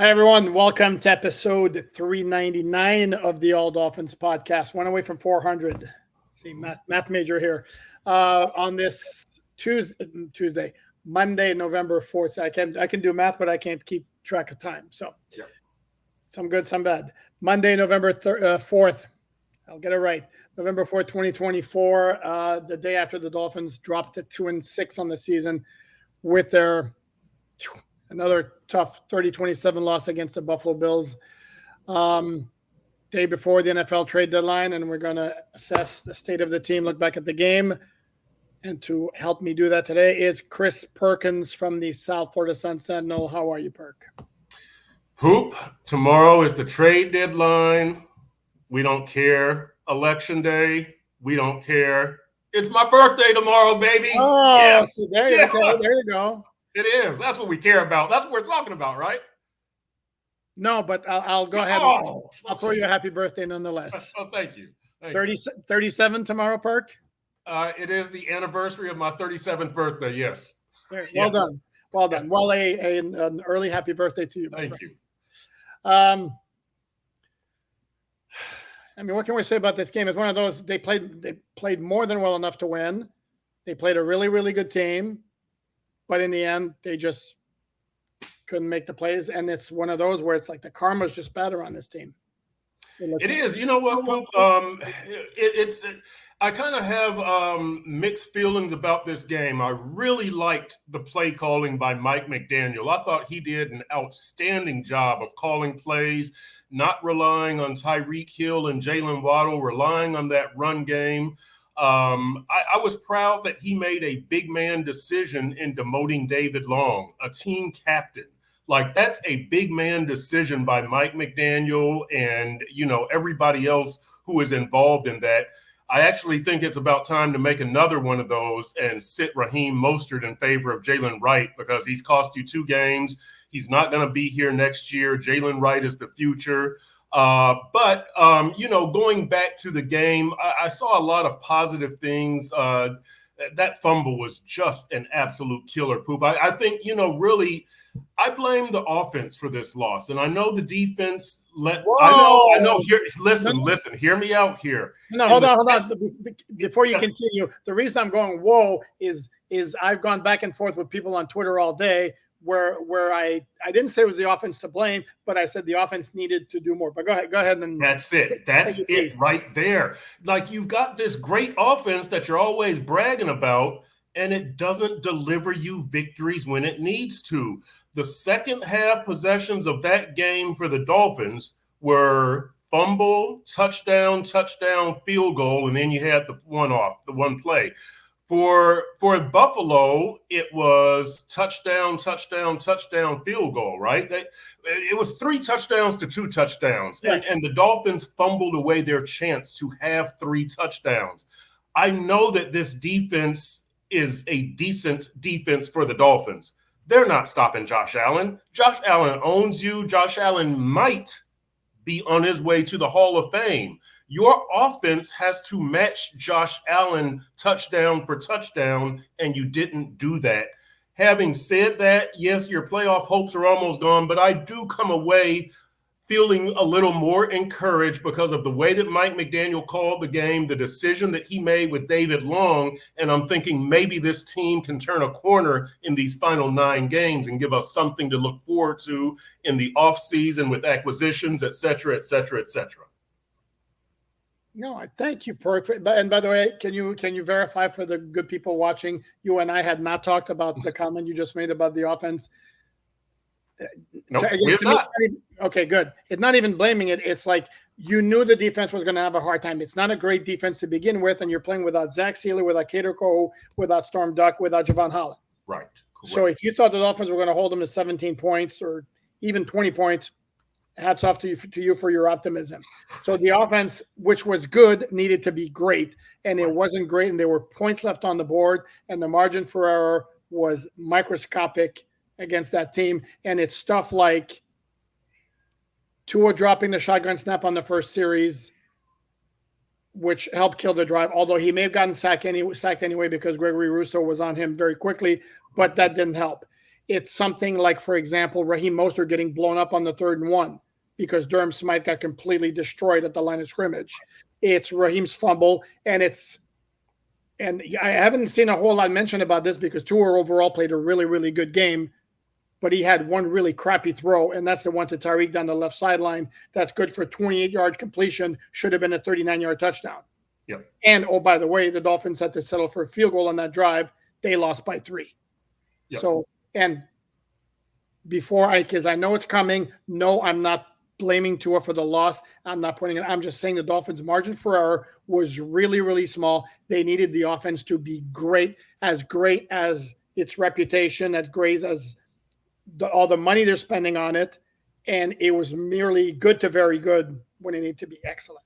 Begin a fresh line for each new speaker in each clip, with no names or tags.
Hi, everyone. Welcome to episode 399 of the All Dolphins podcast. One away from 400. See, math major here. On this Tuesday, Monday, November 4th. I can do math, but I can't keep track of time. So, Some good, some bad. Monday, November 4th. I'll get it right. November 4th, 2024. The day after the Dolphins dropped to 2-6 on the season with their another tough 30-27 loss against the Buffalo Bills. Day before the NFL trade deadline, and we're going to assess the state of the team, look back at the game. And to help me do that today is Chris Perkins from the South Florida Sun Sentinel. How are you, Perk?
Hoop, tomorrow is the trade deadline. We don't care. Election day, we don't care. It's my birthday tomorrow, baby.
Oh,
yes.
There you go. There you go.
It is. That's what we care about. That's what we're talking about, right?
No, but I'll go ahead. I'll throw you a happy birthday nonetheless.
Oh, thank you.
37 tomorrow, Perk?
It is the anniversary of my 37th birthday, yes.
Well done. Well done. Well, an early happy birthday to you.
Thank you.
I mean, what can we say about this game? It's one of those, they played more than well enough to win. They played a really, really good team. But in the end, they just couldn't make the plays. And it's one of those where it's like the karma's just better on this team.
It is. You know what, Poop? I kind of have mixed feelings about this game. I really liked the play calling by Mike McDaniel. I thought he did an outstanding job of calling plays, not relying on Tyreek Hill and Jalen Waddle, relying on that run game. I was proud that he made a big man decision in demoting David Long, a team captain. Like, that's a big man decision by Mike McDaniel and, everybody else who is involved in that. I actually think it's about time to make another one of those and sit Raheem Mostert in favor of Jalen Wright, because he's cost you 2 games. He's not going to be here next year. Jalen Wright is the future. But going back to the game, I saw a lot of positive things. That fumble was just an absolute killer, Poop. I think, really, I blame the offense for this loss. And I know the defense I know. Listen, hear me out here.
No, hold on. Before you continue, the reason I'm going, whoa, is I've gone back and forth with people on Twitter all day where I didn't say it was the offense to blame, but I said the offense needed to do more. But go ahead. And
that's it. That's it right there. Like, you've got this great offense that you're always bragging about, and it doesn't deliver you victories when it needs to. The second half possessions of that game for the Dolphins were fumble, touchdown, field goal, and then you had the one play. For Buffalo, it was touchdown, field goal, right? It was 3 touchdowns to 2 touchdowns.
Right.
And the Dolphins fumbled away their chance to have 3 touchdowns. I know that this defense is a decent defense for the Dolphins. They're not stopping Josh Allen. Josh Allen owns you. Josh Allen might be on his way to the Hall of Fame. Your offense has to match Josh Allen touchdown for touchdown, and you didn't do that. Having said that, yes, your playoff hopes are almost gone, but I do come away feeling a little more encouraged because of the way that Mike McDaniel called the game, the decision that he made with David Long, and I'm thinking maybe this team can turn a corner in these final 9 games and give us something to look forward to in the offseason with acquisitions, et cetera, et cetera, et cetera.
No, I thank you, Perk. And by the way, can you verify for the good people watching? You and I had not talked about the comment you just made about the offense.
No, we're not.
Okay, good. It's not even blaming it. It's like you knew the defense was going to have a hard time. It's not a great defense to begin with, and you're playing without Zach Sealer, without Cater Cole, without Storm Duck, without Javon Holland.
Right. Correct.
So if you thought the Dolphins were going to hold them to 17 points or even 20 points, hats off to you for your optimism. So the offense, which was good, needed to be great, and it wasn't great, and there were points left on the board, and the margin for error was microscopic against that team. And it's stuff like Tua dropping the shotgun snap on the first series, which helped kill the drive, although he may have gotten sacked anyway because Gregory Rousseau was on him very quickly, but that didn't help. It's something like, for example, Raheem Mostert getting blown up on the 3rd and 1 because Durham Smythe got completely destroyed at the line of scrimmage. It's Raheem's fumble, and I haven't seen a whole lot mentioned about this because Tua overall played a really, really good game, but he had one really crappy throw, and that's the one to Tyreek down the left sideline. That's good for 28-yard completion, should have been a 39-yard touchdown.
Yep.
And, oh, by the way, the Dolphins had to settle for a field goal on that drive. They lost by 3. Yep. So, and because I know it's coming, no, I'm not blaming Tua for the loss. I'm not pointing it. I'm just saying the Dolphins' margin for error was really, really small. They needed the offense to be great as its reputation, as great as all the money they're spending on it. And it was merely good to very good when it needed to be excellent.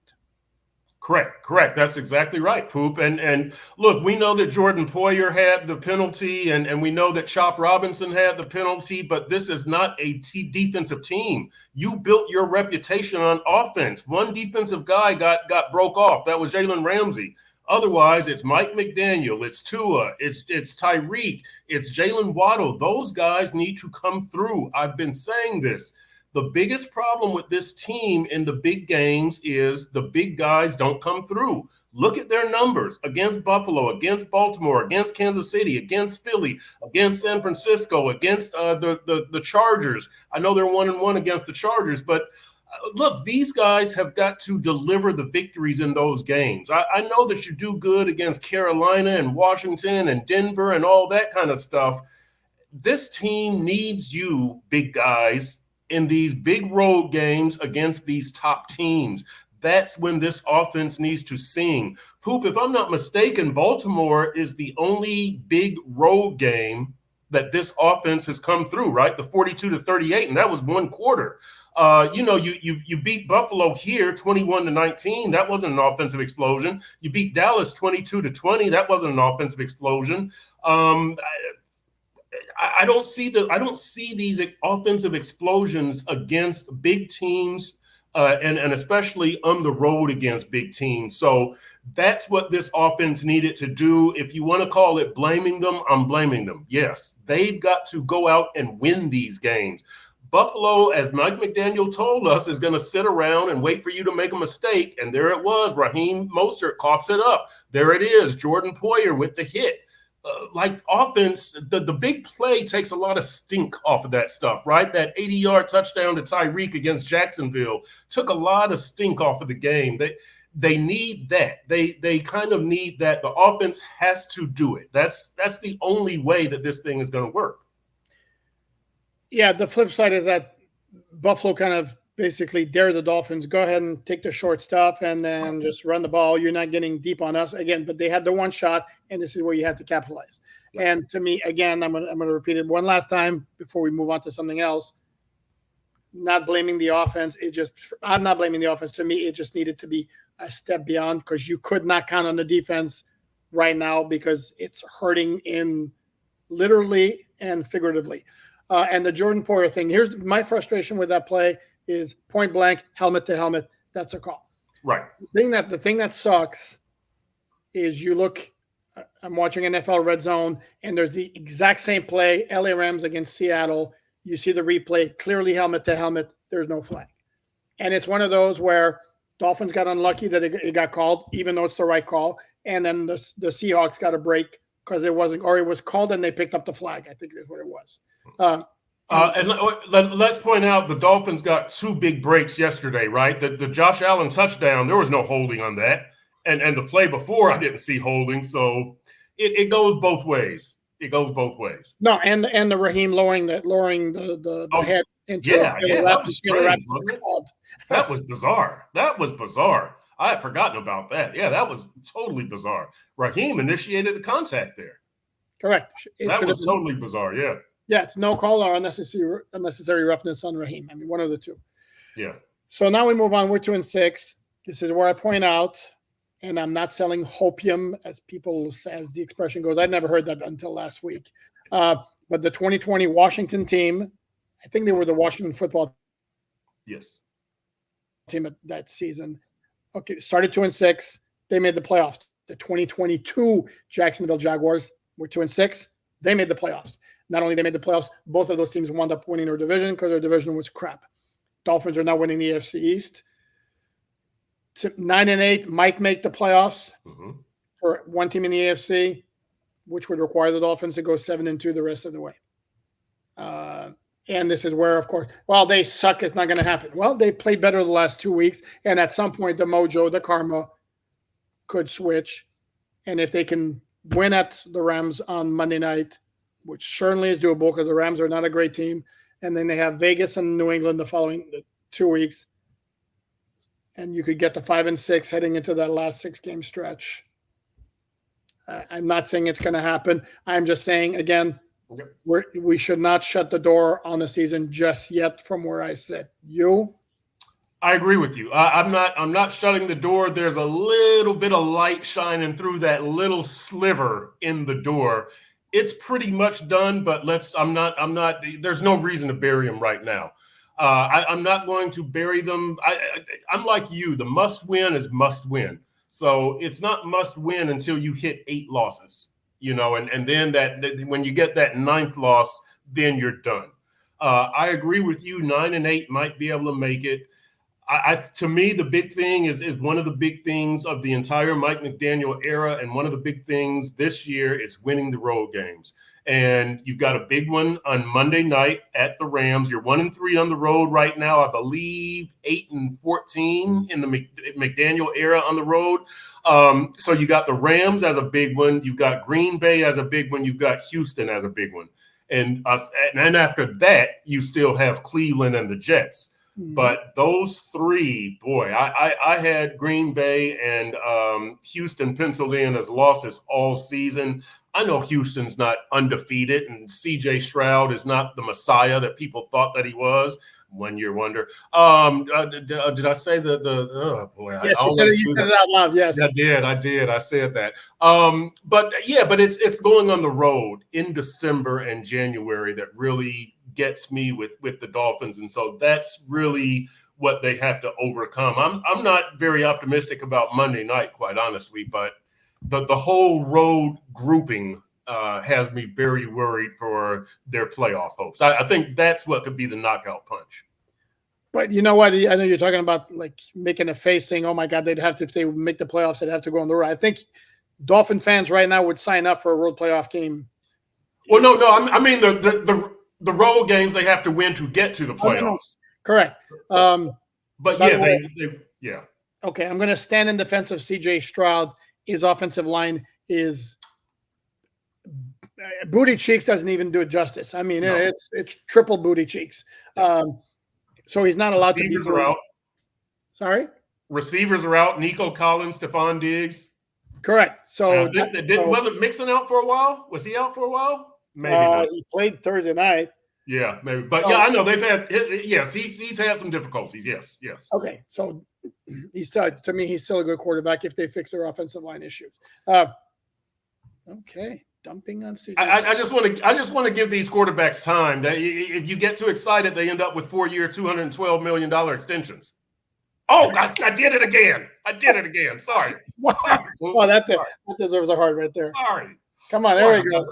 Correct. That's exactly right, Poop. And look, we know that Jordan Poyer had the penalty, and we know that Chop Robinson had the penalty, but this is not a defensive team. You built your reputation on offense. One defensive guy got broke off. That was Jalen Ramsey. Otherwise, it's Mike McDaniel, it's Tua, it's Tyreek, it's Jalen Waddle. Those guys need to come through. I've been saying this. The biggest problem with this team in the big games is the big guys don't come through. Look at their numbers against Buffalo, against Baltimore, against Kansas City, against Philly, against San Francisco, against the Chargers. I know they're 1-1 against the Chargers, but look, these guys have got to deliver the victories in those games. I know that you do good against Carolina and Washington and Denver and all that kind of stuff. This team needs you, big guys, in these big road games against these top teams. That's when this offense needs to sing. Poop, if I'm not mistaken, Baltimore is the only big road game that this offense has come through, right? The 42-38, and that was one quarter. You beat Buffalo here 21-19. That wasn't an offensive explosion. You beat Dallas 22-20. That wasn't an offensive explosion. I don't see these offensive explosions against big teams, and especially on the road against big teams. So that's what this offense needed to do. If you want to call it blaming them, I'm blaming them. Yes, they've got to go out and win these games. Buffalo, as Mike McDaniel told us, is going to sit around and wait for you to make a mistake. And there it was. Raheem Mostert coughs it up. There it is. Jordan Poyer with the hit. Like offense, the big play takes a lot of stink off of that stuff, right? That 80-yard touchdown to Tyreek against Jacksonville took a lot of stink off of the game. They need that. They kind of need that. The offense has to do it. That's the only way that this thing is going to work.
Yeah, the flip side is that Buffalo kind of basically dare the Dolphins, go ahead and take the short stuff and then just run the ball. You're not getting deep on us again, but they had the one shot, and this is where you have to capitalize. Right. And to me, again, I'm going to repeat it one last time before we move on to something else. Not blaming the offense. I'm not blaming the offense. To me, it just needed to be a step beyond, because you could not count on the defense right now because it's hurting in literally and figuratively. And the Jordan Poyer thing, here's my frustration with that play is point blank, helmet to helmet. That's a call.
Right.
The thing that sucks is you look, I'm watching NFL Red Zone, and there's the exact same play, LA Rams against Seattle. You see the replay, clearly helmet to helmet. There's no flag. And it's one of those where Dolphins got unlucky that it got called, even though it's the right call. And then the Seahawks got a break because it wasn't, or it was called and they picked up the flag. I think that's what it was.
And let's point out the Dolphins got two big breaks yesterday, right? The Josh Allen touchdown, there was no holding on that. And the play before, I didn't see holding. So it goes both ways. It goes both ways.
No, and the Raheem lowering the head into
that was strange, wasn't it? That was bizarre. That was bizarre. I had forgotten about that. Yeah, that was totally bizarre. Raheem initiated the contact there.
Correct.
That was totally bizarre, yeah.
Yeah, it's no call or unnecessary roughness on Raheem. I mean, one of the two.
Yeah.
So now we move on. We're 2-6. This is where I point out, and I'm not selling hopium, as the expression goes. I'd never heard that until last week. But the 2020 Washington team, I think they were the Washington football team that season. Okay, started 2-6. They made the playoffs. The 2022 Jacksonville Jaguars were 2-6. They made the playoffs. Not only they made the playoffs, both of those teams wound up winning their division because their division was crap. Dolphins are now winning the AFC East. 9-8 might make the playoffs for one team in the AFC, which would require the Dolphins to go 7-2 the rest of the way. And this is where, of course, well, they suck. It's not going to happen. Well, they played better the last 2 weeks. And at some point, the mojo, the karma could switch. And if they can win at the Rams on Monday night, which certainly is doable because the Rams are not a great team. And then they have Vegas and New England the following 2 weeks. And you could get to 5-6 heading into that last 6-game stretch. I'm not saying it's going to happen. I'm just saying, again, we should not shut the door on the season just yet from where I sit. You?
I agree with you. I'm not shutting the door. There's a little bit of light shining through that little sliver in the door. It's pretty much done, but I'm not, there's no reason to bury them right now. I'm not going to bury them. I'm like you. The must win is must win. So it's not must win until you hit 8 losses, and then that when you get that 9th loss, then you're done. I agree with you. 9-8 might be able to make it. To me, the big thing is one of the big things of the entire Mike McDaniel era. And one of the big things this year is winning the road games. And you've got a big one on Monday night at the Rams. You're 1-3 on the road right now. I believe 8-14 in the McDaniel era on the road. So you got the Rams as a big one. You've got Green Bay as a big one. You've got Houston as a big one. And after that, you still have Cleveland and the Jets. But those 3, boy, I had Green Bay and Houston penciled in as losses all season. I know Houston's not undefeated, and C.J. Stroud is not the messiah that people thought that he was. 1 year wonder. Did I say oh boy?
Yes, you said it out loud. Yes,
I did. I said that. But it's going on the road in December and January that really gets me with the Dolphins, and so that's really what they have to overcome. I'm not very optimistic about Monday night, quite honestly, but the whole road grouping has me very worried for their playoff hopes. I think that's what could be the knockout punch.
But you know what? I know you're talking about like making a face saying, oh my God, if they make the playoffs, they'd have to go on the road. I think Dolphin fans right now would sign up for a road playoff game.
Well, no. I mean, the road games they have to win to get to the playoffs.
No. Correct.
But yeah, yeah.
Okay, I'm going to stand in defense of C.J. Stroud. His offensive line is booty cheeks doesn't even do it justice. I mean, it's triple booty cheeks. So he's not allowed to be.
Receivers are out.
Sorry?
Receivers are out. Nico Collins, Stephon Diggs.
Correct. So
wasn't Mixon out for a while? Was he out for a while? Maybe not.
He played Thursday night.
Yeah, maybe. But I know they've had he's had some difficulties. Yes.
Okay. So to me, he's still a good quarterback if they fix their offensive line issues. Okay. Dumping on CJ.
I just want to give these quarterbacks time. That if you get too excited, they end up with 4-year, $212 million extensions. Oh, I did it again. Sorry.
Well, that's it. That deserves a heart right there.
Sorry.
Come on, there we go.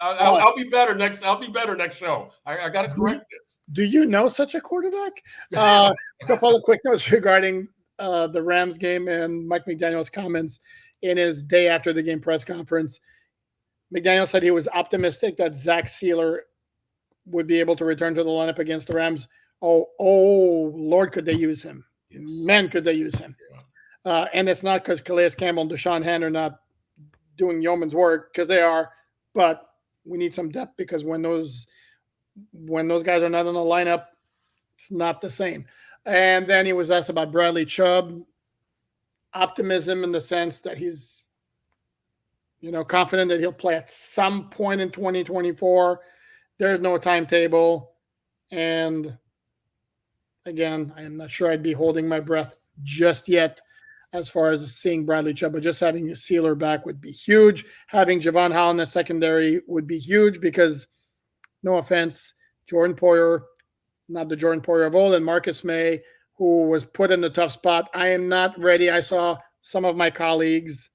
I'll be better next. I'll be better next show. I got to correct this.
Do you know such a quarterback? A couple of quick notes regarding the Rams game and Mike McDaniel's comments in his day after the game press conference. McDaniel said he was optimistic that Zach Sealer would be able to return to the lineup against the Rams. Oh, Lord, could they use him? Yes. Man, could they use him? Yeah. And it's not because Calais Campbell and Deshaun Hand are not doing yeoman's work, because they are, but we need some depth because when those guys are not in the lineup, it's not the same. And then he was asked about Bradley Chubb. Optimism in the sense that he's confident that he'll play at some point in 2024. There's no timetable. And again, I am not sure I'd be holding my breath just yet as far as seeing Bradley Chubb, but just having a Sealer back would be huge. Having Javon Howell in the secondary would be huge because, no offense, Jordan Poyer, not the Jordan Poyer of old, and Marcus May, who was put in a tough spot. I am not ready. I saw some of my colleagues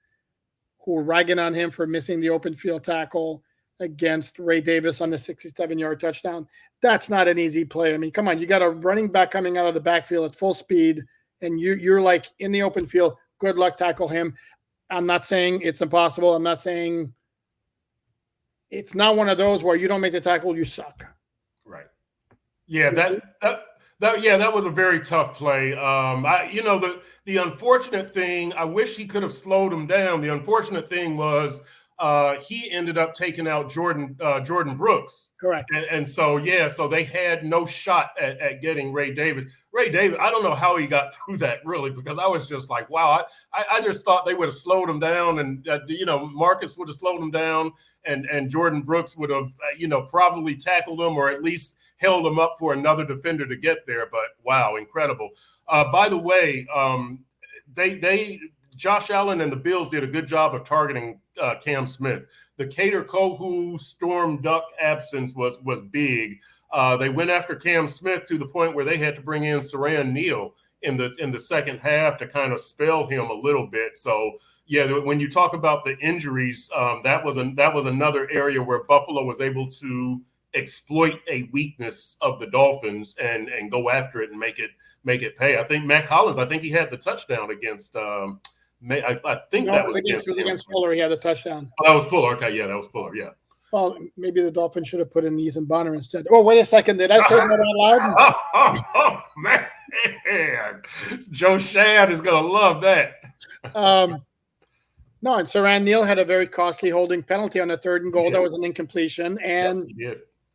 who were ragging on him for missing the open field tackle against Ray Davis on the 67-yard touchdown. That's not an easy play. I mean, come on, you got a running back coming out of the backfield at full speed, and you're like in the open field. Good luck, tackle him. I'm not saying it's impossible. I'm not saying it's not one of those where you don't make the tackle, you suck.
Right. Yeah, that was a very tough play. The unfortunate thing, I wish he could have slowed him down. The unfortunate thing was he ended up taking out Jordan Brooks.
Correct.
And so they had no shot at getting Ray Davis. Ray Davis, I don't know how he got through that, really, because I was just like, wow, I just thought they would have slowed him down, and Marcus would have slowed him down, and Jordan Brooks would have probably tackled him, or at least held him up for another defender to get there. But wow, incredible. By the way, Josh Allen and the Bills did a good job of targeting Cam Smith. The Cater Kohu Storm Duck absence was big. They went after Cam Smith to the point where they had to bring in Saran Neal in the second half to kind of spell him a little bit. So yeah, when you talk about the injuries, that was another area where Buffalo was able to exploit a weakness of the Dolphins and go after it and make it pay. I think Mac Hollins, he had the touchdown against. I think that was against
Fuller. He had the touchdown.
Oh, that was Fuller. Okay, yeah, that was Fuller. Yeah.
Well, maybe the Dolphins should have put in Ethan Bonner instead. Oh, wait a second. Did I say that out loud?
Oh, man. Joe Shad is going to love that.
No, and Saran Neal had a very costly holding penalty on the 3rd and goal. That was an incompletion. And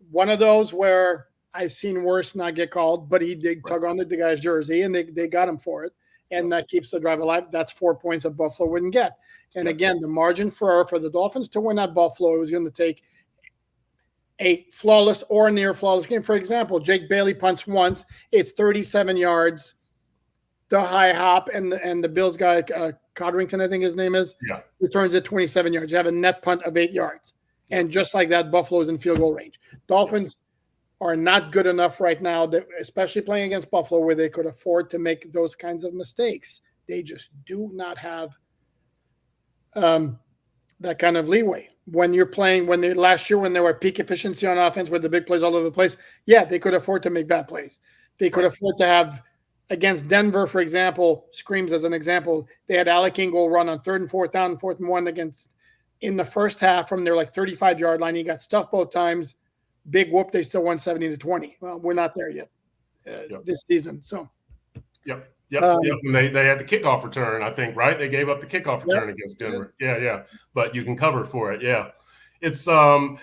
one of those where I've seen worse not get called, but he did tug on the guy's jersey, and they got him for it. And that keeps the drive alive. That's 4 points that Buffalo wouldn't get. And again, the margin for the Dolphins to win at Buffalo was going to take a flawless or near flawless game. For example, Jake Bailey punts once. It's 37 yards. The high hop and the Bills guy, Codrington, I think his name is, returns at 27 yards. You have a net punt of 8 yards. And just like that, Buffalo's in field goal range. Dolphins are not good enough right now, especially playing against Buffalo, where they could afford to make those kinds of mistakes. They just do not have that kind of leeway. When you're playing, last year when they were peak efficiency on offense with the big plays all over the place, they could afford to make bad plays. They could afford to have, against Denver, for example, screams as an example, they had Alec Ingold run on 3rd and 4th down, 4th and 1 in the first half from their 35-yard line. He got stuffed both times. Big whoop, they still won 70-20. Well, we're not there yet this season. So,
Yep. And they had the kickoff return, I think, right? They gave up the kickoff return against Denver. Yeah. But you can cover for it. Yeah. It's I'll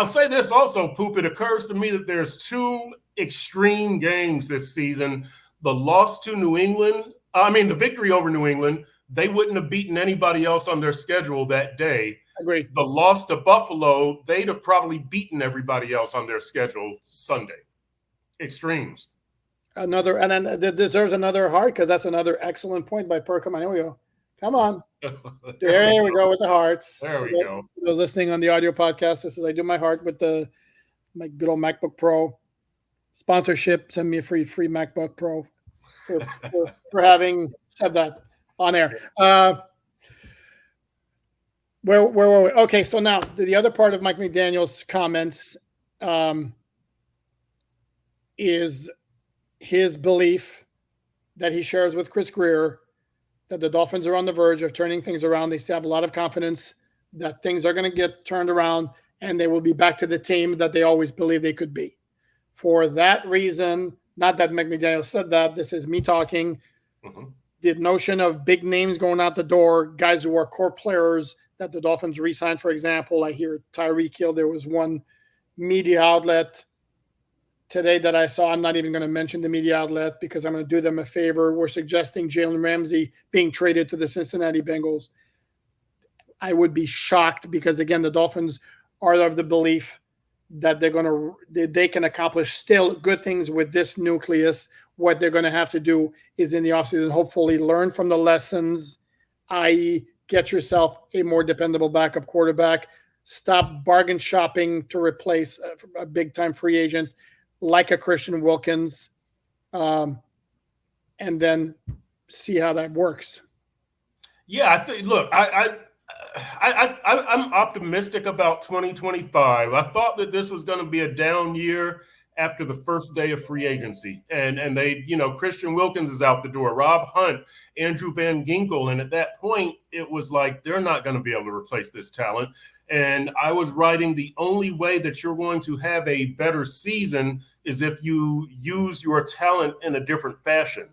say this also, Poop. It occurs to me that there's 2 extreme games this season. The loss to New England, the victory over New England, they wouldn't have beaten anybody else on their schedule that day.
Agreed.
The loss to Buffalo, they'd have probably beaten everybody else on their schedule Sunday. Extremes.
And then that deserves another heart, because that's another excellent point by Perkham. Here we go. Come on. There we go with the hearts.
There we go.
For those listening on the audio podcast, this is I do my heart with my good old MacBook Pro. Sponsorship, send me a free MacBook Pro for having said that on air. Where were we? Okay, so now the other part of Mike McDaniel's comments is his belief that he shares with Chris Greer that the Dolphins are on the verge of turning things around. They still have a lot of confidence that things are going to get turned around and they will be back to the team that they always believed they could be. For that reason, not that Mike McDaniel said that, this is me talking, the notion of big names going out the door, guys who are core players that the Dolphins re-signed, for example. I hear Tyreek Hill. There was one media outlet today that I saw. I'm not even going to mention the media outlet because I'm going to do them a favor. We're suggesting Jalen Ramsey being traded to the Cincinnati Bengals. I would be shocked because, again, the Dolphins are of the belief that they can accomplish still good things with this nucleus. What they're going to have to do is in the offseason, hopefully learn from the lessons, i.e., get yourself a more dependable backup quarterback, stop bargain shopping to replace a big-time free agent like a Christian Wilkins, and then see how that works.
Yeah, I think. Look, I'm optimistic about 2025. I thought that this was going to be a down year after the first day of free agency, and they, Christian Wilkins is out the door, Rob Hunt, Andrew Van Ginkel, and at that point, it was like they're not going to be able to replace this talent. And I was writing, the only way that you're going to have a better season is if you use your talent in a different fashion.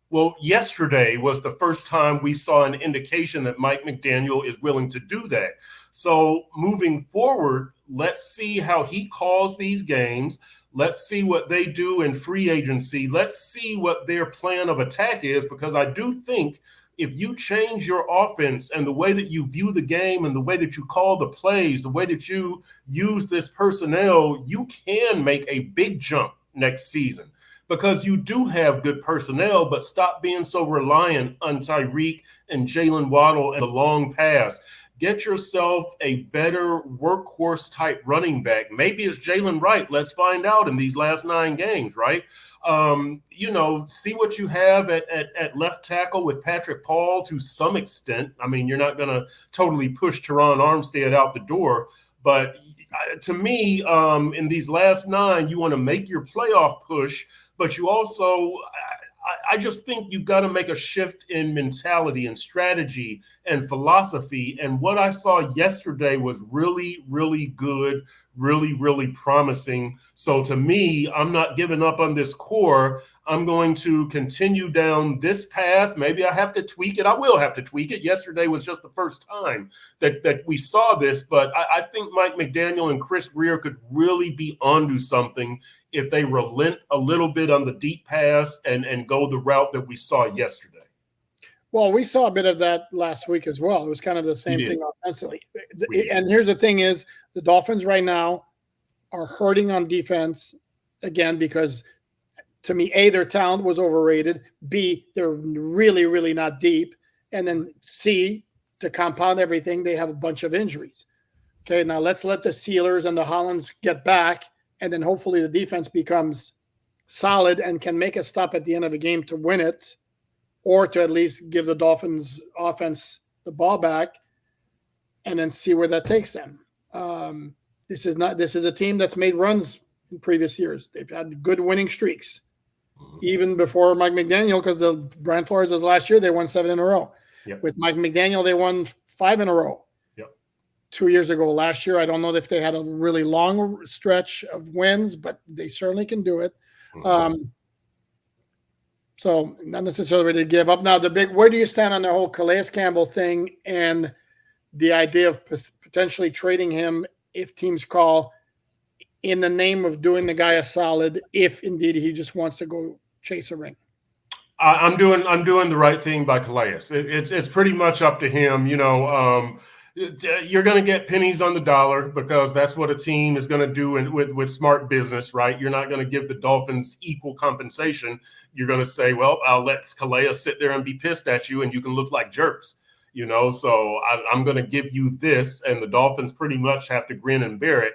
Well, yesterday was the first time we saw an indication that Mike McDaniel is willing to do that. So moving forward, let's see how he calls these games. Let's see what they do in free agency. Let's see what their plan of attack is, because I do think if you change your offense and the way that you view the game and the way that you call the plays, the way that you use this personnel, you can make a big jump next season, because you do have good personnel, but stop being so reliant on Tyreek and Jalen Waddle and the long pass. Get yourself a better workhorse type running back. Maybe it's Jalen Wright. Let's find out in these last 9 games, right? See what you have at left tackle with Patrick Paul to some extent. I mean, you're not going to totally push Teron Armstead out the door, but to me, in these last 9, you want to make your playoff push, but you also, I just think you've got to make a shift in mentality and strategy and philosophy. And what I saw yesterday was really, really good, really, really promising. So to me, I'm not giving up on this core. I'm going to continue down this path. Maybe I have to tweak it. I will have to tweak it. Yesterday was just the first time that we saw this, but I think Mike McDaniel and Chris Greer could really be onto something if they relent a little bit on the deep pass and go the route that we saw yesterday.
Well, we saw a bit of that last week as well. It was kind of the same thing offensively. And here's the thing is, the Dolphins right now are hurting on defense again, because to me, A, their talent was overrated. B, they're really, really not deep. And then C, to compound everything, they have a bunch of injuries. Okay, now let's let the Sealers and the Hollands get back, and then hopefully the defense becomes solid and can make a stop at the end of a game to win it, or to at least give the Dolphins offense the ball back, and then see where that takes them. This is a team that's made runs in previous years. They've had good winning streaks, even before Mike McDaniel, because the Brian Flores' last year, they won 7 in a row.
Yep.
With Mike McDaniel, they won 5 in a row. 2 years ago. Last year, I don't know if they had a really long stretch of wins, but they certainly can do it. So not necessarily ready to give up. Now, where do you stand on the whole Calais Campbell thing and the idea of potentially trading him if teams call, in the name of doing the guy a solid, if indeed he just wants to go chase a ring?
I'm doing the right thing by Calais. It's pretty much up to him. You're going to get pennies on the dollar, because that's what a team is going to do with smart business, right? You're not going to give the Dolphins equal compensation. You're going to say, well, I'll let Calais sit there and be pissed at you, and you can look like jerks, So I'm going to give you this, and the Dolphins pretty much have to grin and bear it.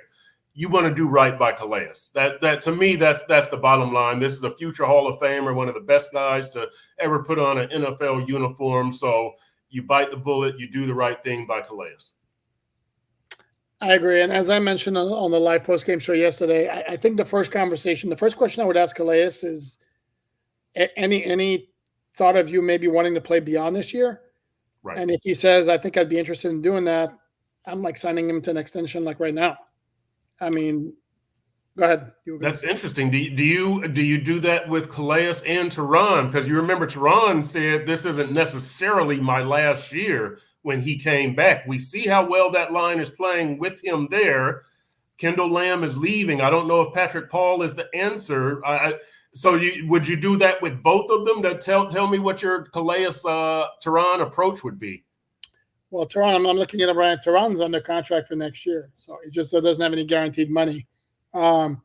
You want to do right by Calais. That to me, that's the bottom line. This is a future Hall of Famer, one of the best guys to ever put on an NFL uniform. So you bite the bullet, you do the right thing by Calais.
I agree. And as I mentioned on the live post-game show yesterday, I think the first question I would ask Calais is, any thought of you maybe wanting to play beyond this year?
Right.
And if he says, I think I'd be interested in doing that, I'm like signing him to an extension like right now. I mean, go ahead.
That's interesting. Do you do that with Calais and Teron? Because you remember Teron said this isn't necessarily my last year when he came back. We see how well that line is playing with him there. Kendall Lamb is leaving. I don't know if Patrick Paul is the answer. So would you do that with both of them? Tell me what your Calais Teron approach would be.
Well, Teron, I'm looking at it right. Teron's under contract for next year, so it just doesn't have any guaranteed money. Got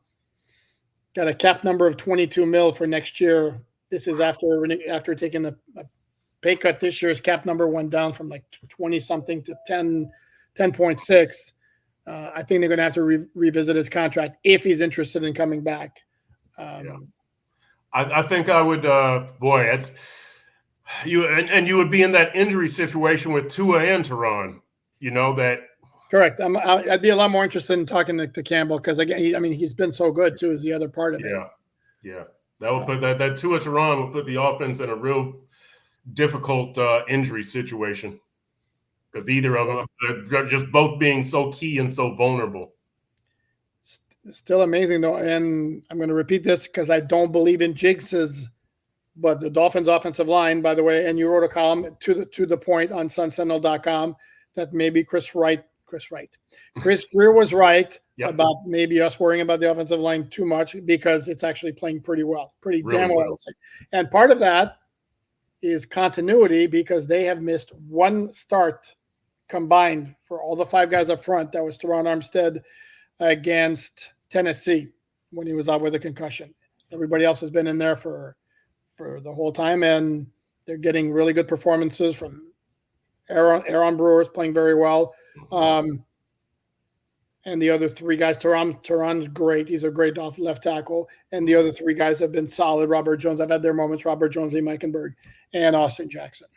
a cap number of 22 mil for next year. This is after taking a pay cut. This year's cap number went down from like 20 something to 10.6. I think they're going to have to revisit his contract if he's interested in coming back.
I think I would. It's you, and you would be in that injury situation with Tua and Teron. You know that.
Correct. I'd be a lot more interested in talking to Campbell because again, he's been so good too. Is the other part of it?
Yeah. That would put that Tua Taron would put the offense in a real difficult injury situation because either of them are just both being so key and so vulnerable.
Still amazing though, and I'm going to repeat this because I don't believe in jinxes. But the Dolphins' offensive line, by the way, and you wrote a column to the point on sunsentinel.com that maybe Chris Greer was right about maybe us worrying about the offensive line too much because it's actually playing pretty well, pretty really damn well, I would say. And part of that is continuity because they have missed one start combined for all the five guys up front. That was Teron Armstead against Tennessee when he was out with a concussion. Everybody else has been in there for the whole time, and they're getting really good performances from Aaron Brewer's playing very well. And the other three guys, Teron's great. He's a great left tackle. And the other three guys have been solid. Robert Jones, I've had their moments. Robert Jones, Lee Meichenberg, and Austin Jackson.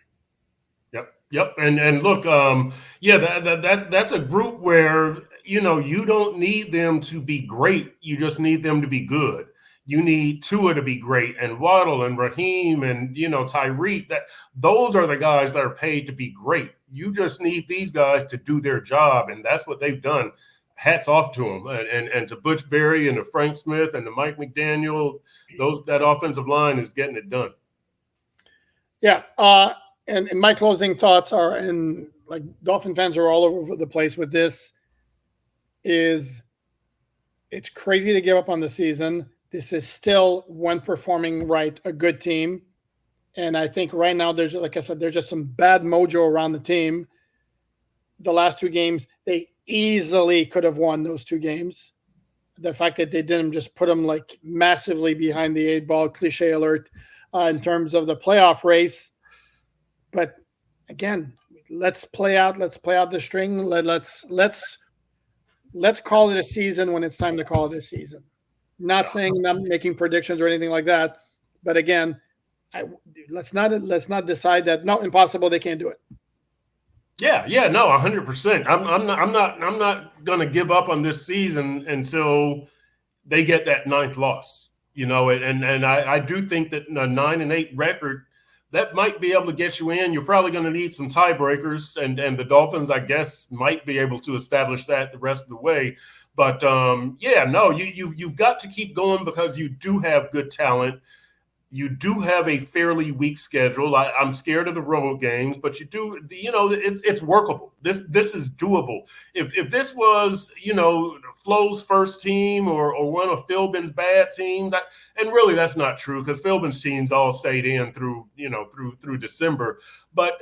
Yep. And look, that's a group where, you don't need them to be great. You just need them to be good. You need Tua to be great, and Waddle and Raheem and Tyreek. Those are the guys that are paid to be great. You just need these guys to do their job, and that's what they've done. Hats off to them, and to Butch Berry and to Frank Smith and to Mike McDaniel. That offensive line is getting it done.
Yeah, and my closing thoughts are, and like Dolphin fans are all over the place with this. It's crazy to give up on the season. This is still, when performing right, a good team. And I think right now, there's just some bad mojo around the team. The last two games, they easily could have won those two games. The fact that they didn't just put them like massively behind the 8-ball, cliche alert, in terms of the playoff race. But again, let's play out the string. Let's call it a season when it's time to call it a season. Not saying I'm making predictions or anything like that, but again, let's not decide that impossible, they can't do it.
Yeah, no, 100%. I'm not going to give up on this season until they get that 9th loss. And I do think that a 9-8 record that might be able to get you in. You're probably going to need some tiebreakers, and the Dolphins, I guess, might be able to establish that the rest of the way. But you've got to keep going because you do have good talent. You do have a fairly weak schedule. I'm scared of the road games, but you do, it's workable. This is doable. If this was, Flo's first team or one of Philbin's bad teams, and really that's not true because Philbin's teams all stayed in through December. But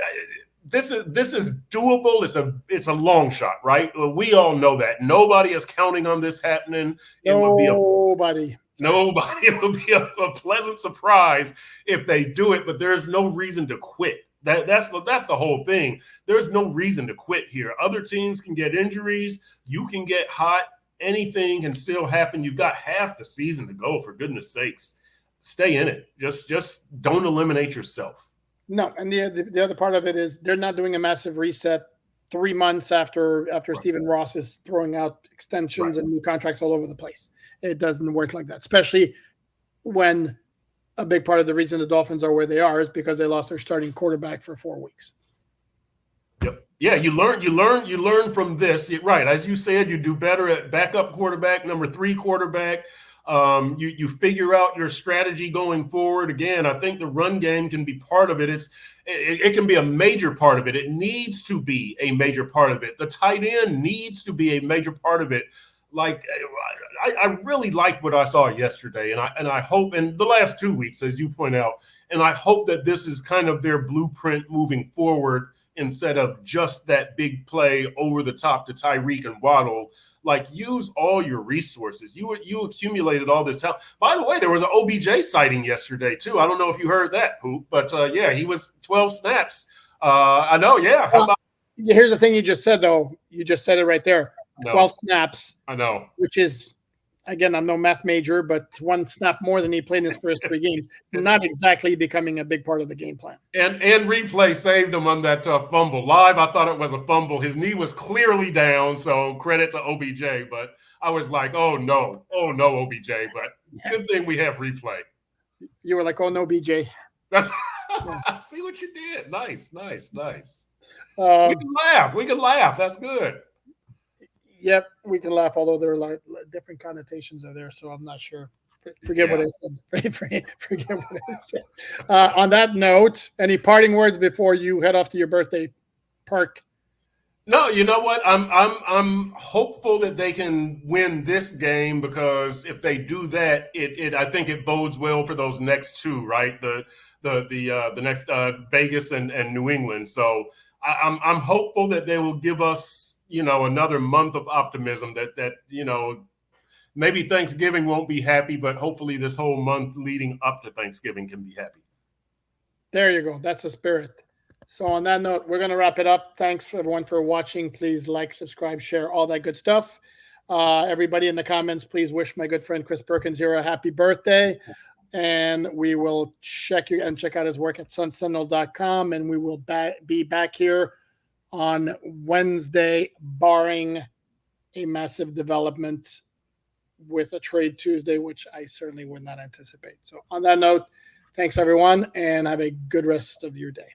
this is doable. It's a long shot, right? We all know that. Nobody is counting on this happening.
Nobody.
It would be a pleasant surprise if they do it, but there's no reason to quit. That's the whole thing. There's no reason to quit here. Other teams can get injuries. You can get hot. Anything can still happen. You've got half the season to go, for goodness sakes. Stay in it. Just don't eliminate yourself.
No, and the other part of it is they're not doing a massive reset 3 months after right. Stephen Ross is throwing out extensions and new contracts all over the place. It doesn't work like that, especially when a big part of the reason the Dolphins are where they are is because they lost their starting quarterback for 4 weeks.
Yep. Yeah, you learn from this. Right. As you said, you do better at backup quarterback, number 3 quarterback. You figure out your strategy going forward. Again, I think the run game can be part of it. It can be a major part of it. It needs to be a major part of it. The tight end needs to be a major part of it. Like, I really liked what I saw yesterday, and I hope in the last 2 weeks, as you point out, and I hope that this is kind of their blueprint moving forward instead of just that big play over the top to Tyreek and Waddle. Like, use all your resources. You accumulated all this talent. By the way, there was an OBJ sighting yesterday too. I don't know if you heard that, Poop, but he was 12 snaps. I know. Yeah.
Here's the thing you just said, though. You just said it right there. 12 snaps.
I know.
Which is again, I'm no math major, but one snap more than he played in his first 3 games. Not exactly becoming a big part of the game plan.
And replay saved him on that fumble. Live, I thought it was a fumble. His knee was clearly down, so credit to OBJ. But I was like, oh no, OBJ. But good thing we have replay.
You were like, oh no, BJ.
That's I see what you did. Nice. We can laugh. That's good.
Yep, we can laugh, although there are like different connotations are there, so I'm not sure. Forget what I said. Forget what I said. On that note, any parting words before you head off to your birthday park?
No, you know what? I'm hopeful that they can win this game, because if they do that, I think it bodes well for those next 2, right? The next Vegas and New England. So I'm hopeful that they will give us, another month of optimism that maybe Thanksgiving won't be happy, but hopefully this whole month leading up to Thanksgiving can be happy.
There you go. That's the spirit. So on that note, we're going to wrap it up. Thanks everyone for watching. Please like, subscribe, share, all that good stuff. Everybody in the comments, please wish my good friend Chris Perkins here a happy birthday. And we will check out his work at sunsentinel.com. And we will be back here on Wednesday, barring a massive development with a trade Tuesday, which I certainly would not anticipate. So on that note, thanks everyone, and have a good rest of your day.